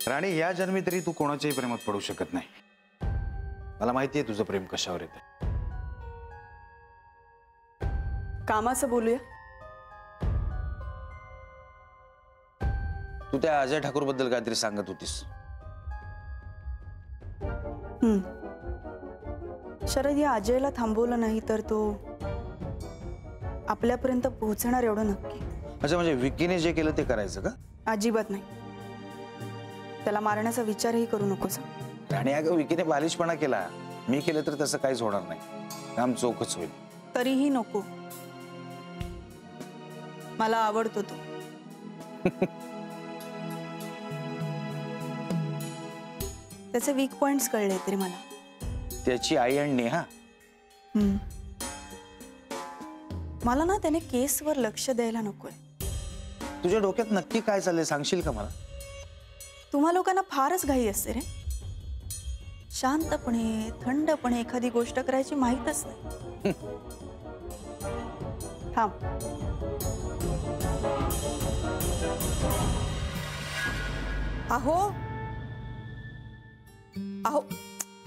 राणी, या जन्मी तरी तू कोणाच्याही प्रेमात पडू शकत नाही. मला माहिती आहे तुझं प्रेम कशावर येतं. कामाचं बोलूया. तू त्या अजय ठाकूर बद्दल काहीतरी सांगत होतीस. शरद, या अजयला थांबवलं नाही तर तो आपल्यापर्यंत पोहोचणार एवढं नक्की. अच्छा, म्हणजे विकीने जे केलं ते करायचं का? अजिबात नाही. त्याला मारण्याचा विचारही करू नकोस. राणी, अगं विकीने बालिशपणा केला. मी केलं तर तसं काहीच होणार नाही. काम चोखच होईल. तरीही नको. मला आवडतो तो. त्याचे वीक पॉइंट्स कळले तरी मला. त्याची आई आणि नेहा. मला ना त्याने केसवर लक्ष द्यायला नकोय. तुझ्या डोक्यात नक्की काय चाललंय सांगशील का मला? तुम्हा लोकांना फारच घाई असते रे. शांतपणे थंडपणे एखादी गोष्ट करायची माहीतच नाही. थांब. अहो अहो,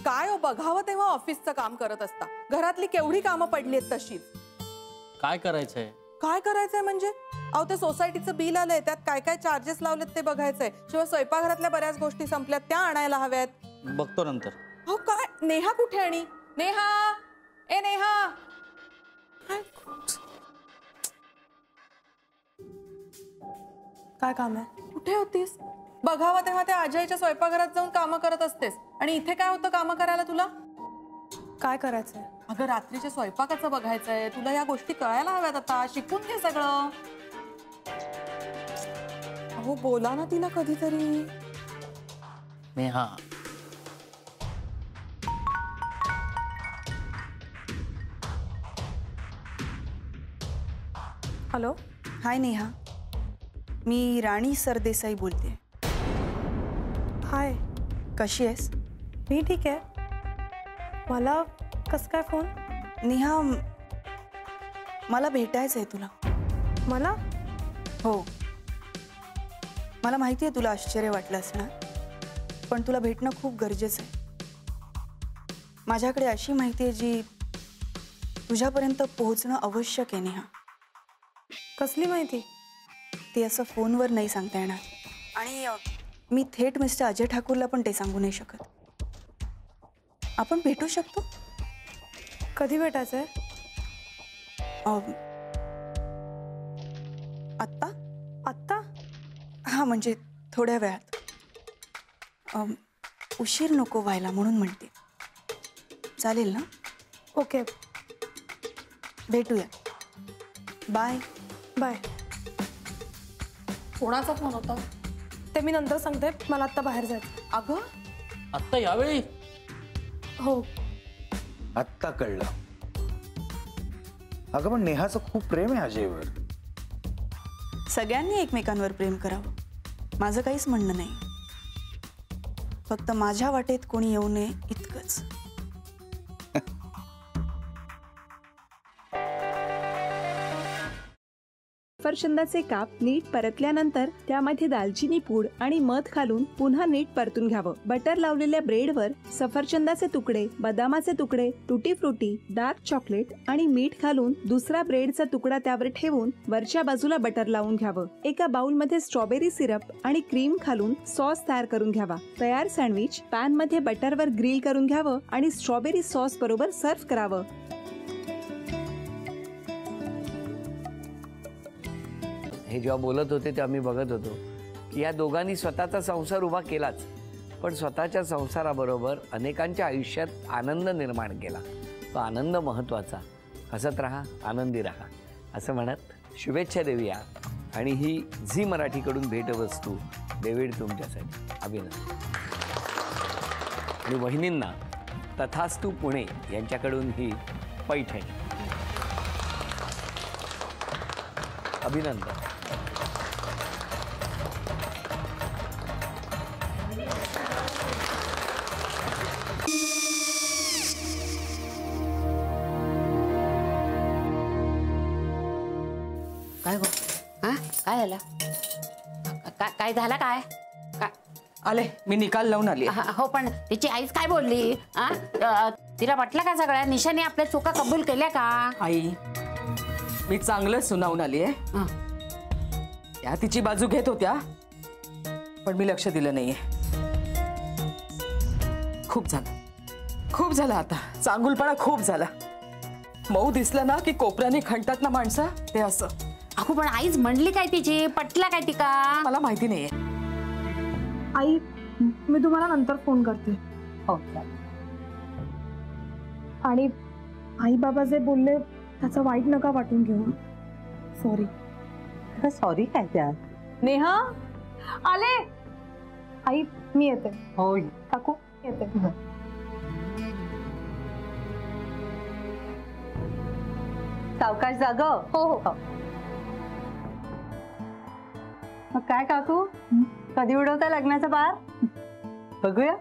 काय हो, बघावं तेव्हा ऑफिसचं काम करत असता. घरातली केवढी कामं पडली आहेत तशीच. काय करायचंय? काय करायचंय म्हणजे? अहो, ते सोसायटीचं बिल आलंय, त्यात काय काय चार्जेस लावलेत ते बघायचंय. शिवाय स्वयंपाकघरातल्या बऱ्याच गोष्टी संपल्यात, त्या आणायला हव्यात. बघतो नंतर. हो काय, नेहा कुठे? आणि नेहा, ए नेहा, काय काम आहे? कुठे होतीस? बघावं तेव्हा त्या अजयच्या स्वयंपाकघरात जाऊन कामं करत असतेस. आणि इथे काय होतं कामं करायला तुला? काय करायचंय? अगं, रात्रीच्या स्वयंपाकाचं बघायचंय. तुला या गोष्टी कळायला हव्यात. आता शिकून घे सगळं. अहो, बोला ना तिला कधीतरी. नेहा, हॅलो. हाय नेहा, मी राणी सरदेसाई बोलते. हाय, कशी आहेस? मी ठीक आहे. मला कसं काय फोन? नेहा, मला भेटायचं आहे तुला. मला? हो, मला माहिती आहे तुला आश्चर्य वाटलं असणार, पण तुला भेटणं खूप गरजेचं आहे. माझ्याकडे अशी माहिती आहे जी तुझ्यापर्यंत पोहोचणं आवश्यक आहे. नेहा, कसली माहिती? ते असं फोनवर नाही सांगता येणार. आणि मी थेट मिस्टर अजय ठाकूरला पण ते सांगू नाही शकत. आपण भेटू शकतो? कधी भेटायचंय? आत्ता? आत्ता? हां, म्हणजे थोड्या वेळात. उशीर नको व्हायला म्हणून म्हणते. चालेल ना? ओके, भेटूया. बाय. बाय. कोणाचा फोन होता ते मी नंतर सांगते. मला आत्ता बाहेर जायचं. अगं, आत्ता यावेळी? हो. आत्ता कळलं. अगं, पण नेहाचं खूप प्रेम आहे अजयवर. सगळ्यांनी एकमेकांवर प्रेम करावं, माझं काहीच म्हणणं नाही. फक्त माझ्या वाटेत कोणी येऊ नये इतकंच. सफरचंदाचे काप नीट परतल्यानंतर त्यामध्ये दालचिनी पूड आणि मध घालून पुन्हा नीट परतून घ्यावं. बटर लावलेल्या ब्रेडवर सफरचंदाचे तुकडे, बदामाचे तुकडे, टुटी फ्रुटी, डार्क चॉकलेट आणि मीठ घालून दुसरा ब्रेडचा तुकडा त्यावर ठेवून वरच्या बाजूला बटर लावून घ्यावं. एका बाउलमध्ये स्ट्रॉबेरी सिरप आणि क्रीम घालून सॉस तयार करून घ्यावा. तयार सँडविच पॅन मध्ये बटरवर ग्रिल करून घ्यावं आणि स्ट्रॉबेरी सॉस बरोबर सर्व्ह करावं. हे जेव्हा बोलत होते तेव्हा मी बघत होतो की या दोघांनी स्वतःचा संसार उभा केलाच, पण स्वतःच्या संसाराबरोबर अनेकांच्या आयुष्यात आनंद निर्माण केला. तो आनंद महत्त्वाचा. हसत राहा, आनंदी राहा असं म्हणत शुभेच्छा देऊया. आणि ही झी मराठीकडून भेटवस्तू डेव्हिड तुमच्यासाठी. अभिनंदन. आणि वहिनींना तथास्तू पुणे यांच्याकडून ही पैठणी. अभिनंदन. काय गो? हा, काय झालं? काय झालं? काय आले मी निकाल लावून आली हो पण तिची आईच काय बोलली? तिला वाटलं का सगळ्या निशाने आपल्या चुका कबूल केल्या का? आई मी चांगलं सुनावून आली आहे. त्या तिची बाजू घेत होत्या पण मी लक्ष दिलं नाहीये. खूप झालं आता. चांगुलपणा खूप झाला. मऊ दिसलं ना की कोपऱ्याने खणतात ना माणसं, ते असं. अगो पण आईच म्हणली काय तिची? पटला काय ती का? मला माहिती नाहीये. आई मी तुम्हाला नंतर फोन करते. हो आणि आई बाबा जे बोलले त्याचं वाईट नका वाटून घेऊ. सॉरी. सॉरी काय त्यात? नेहा आले. आई मी येते. हो काकू येते. सावकाश जाग. हो हो. मग काय काकू, कधी उडवता लग्नाचा बार? बघूया.